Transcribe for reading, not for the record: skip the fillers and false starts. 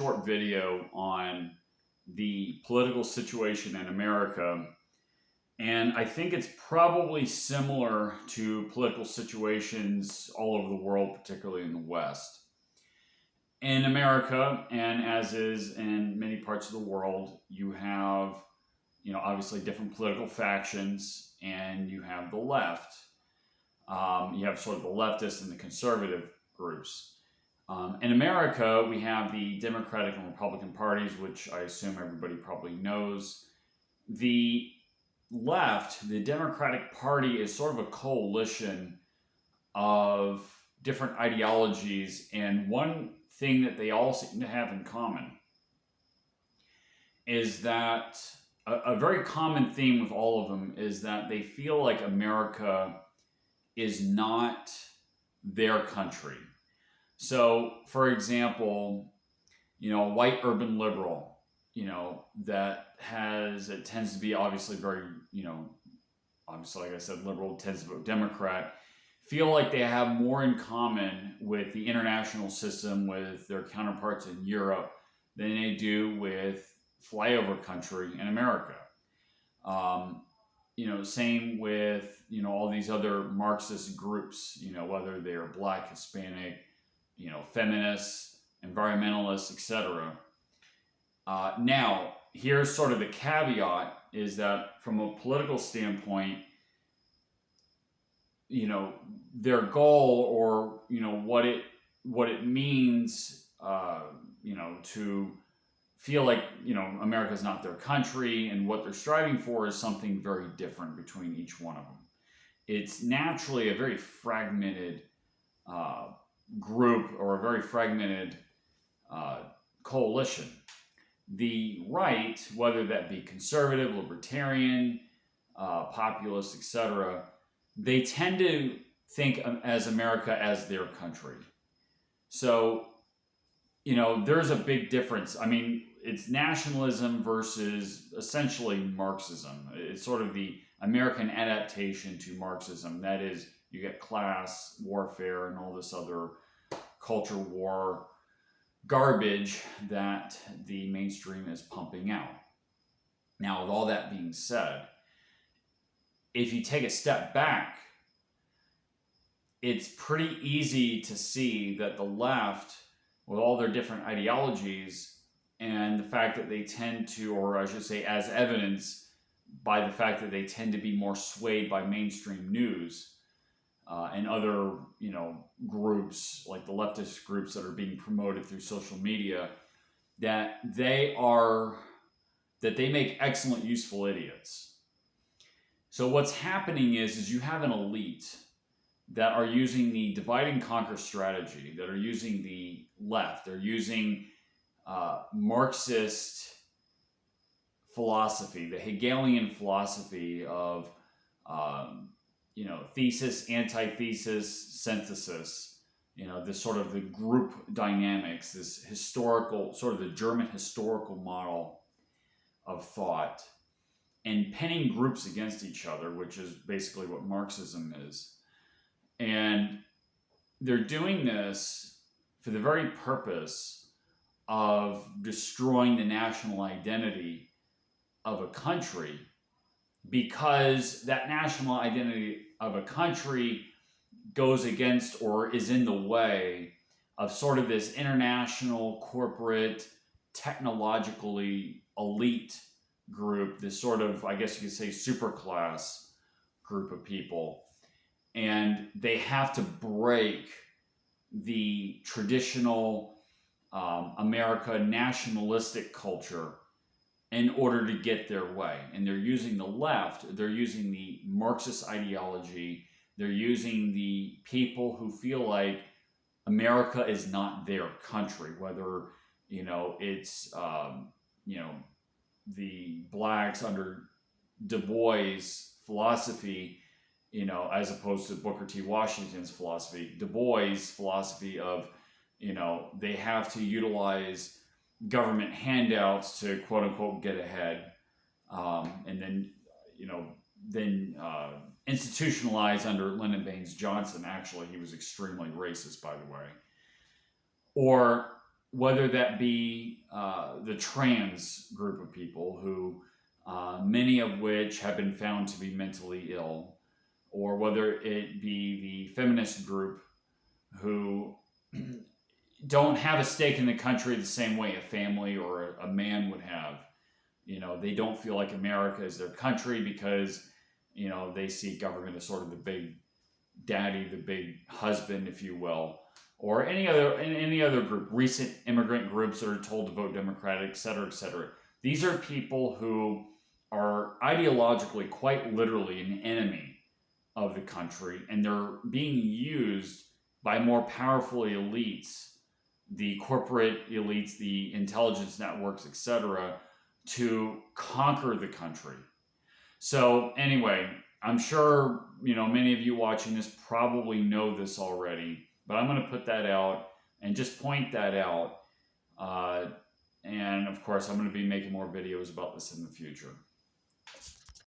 short video on the political situation in America, and I think it's probably similar to political situations all over the world, particularly in the West. In America, and as is in many parts of the world, you have, obviously different political factions, and you have the left. You have sort of the leftist and the conservative groups. In America, we have the Democratic and Republican parties, which I assume everybody probably knows. The left, the Democratic Party, is sort of a coalition of different ideologies, and one thing that they all seem to have in common is that a very common theme with all of them is that they feel like America is not their country. So, for example, a white urban liberal, it tends to be obviously very, obviously, like I said, liberal, tends to vote Democrat, feel like they have more in common with the international system, with their counterparts in Europe, than they do with flyover country in America. Same with, all these other Marxist groups, whether they're Black, Hispanic, feminists, environmentalists, etc. Now, here's sort of the caveat, is that from a political standpoint, their goal, or, what it means, to feel like, America's not their country, and what they're striving for is something very different between each one of them. It's naturally a very fragmented group, or a very fragmented coalition. The right, whether that be conservative, libertarian, populist, etc., they tend to think as America as their country. So, there's a big difference. I mean, it's nationalism versus essentially Marxism. It's sort of the American adaptation to Marxism. That is, you get class warfare and all this other culture war garbage that the mainstream is pumping out. Now, with all that being said, if you take a step back, it's pretty easy to see that the left, with all their different ideologies, and the fact that they tend to, or I should say, as evidenced by the fact that they tend to be more swayed by mainstream news and other, groups, like the leftist groups that are being promoted through social media, that they make excellent, useful idiots. So what's happening is you have an elite that are using the divide and conquer strategy, that are using the left, they're using Marxist philosophy, the Hegelian philosophy of, thesis, antithesis, synthesis, this sort of the group dynamics, this historical, sort of the German historical model of thought, and pinning groups against each other, which is basically what Marxism is. And they're doing this for the very purpose of destroying the national identity of a country, because that national identity of a country goes against, or is in the way of, sort of this international, corporate, technologically elite group, this sort of, I guess you could say, superclass group of people. And they have to break the traditional America nationalistic culture in order to get their way. And they're using the left, they're using the Marxist ideology, they're using the people who feel like America is not their country, whether, it's, the blacks under Du Bois' philosophy, as opposed to Booker T. Washington's philosophy. Du Bois' philosophy of, they have to utilize government handouts to quote unquote get ahead, and then, institutionalized under Lyndon Baines Johnson. Actually, he was extremely racist, by the way. Or, whether that be the trans group of people who, many of which have been found to be mentally ill, or whether it be the feminist group who don't have a stake in the country the same way a family or a man would have. They don't feel like America is their country because, they see government as sort of the big daddy, the big husband, if you will, or any other group, recent immigrant groups that are told to vote Democratic, et cetera, et cetera. These are people who are ideologically, quite literally, an enemy of the country, and they're being used by more powerful elites, the corporate elites, the intelligence networks, etc., to conquer the country. So anyway, I'm sure many of you watching this probably know this already, but I'm going to put that out and just point that out. And of course, I'm going to be making more videos about this in the future.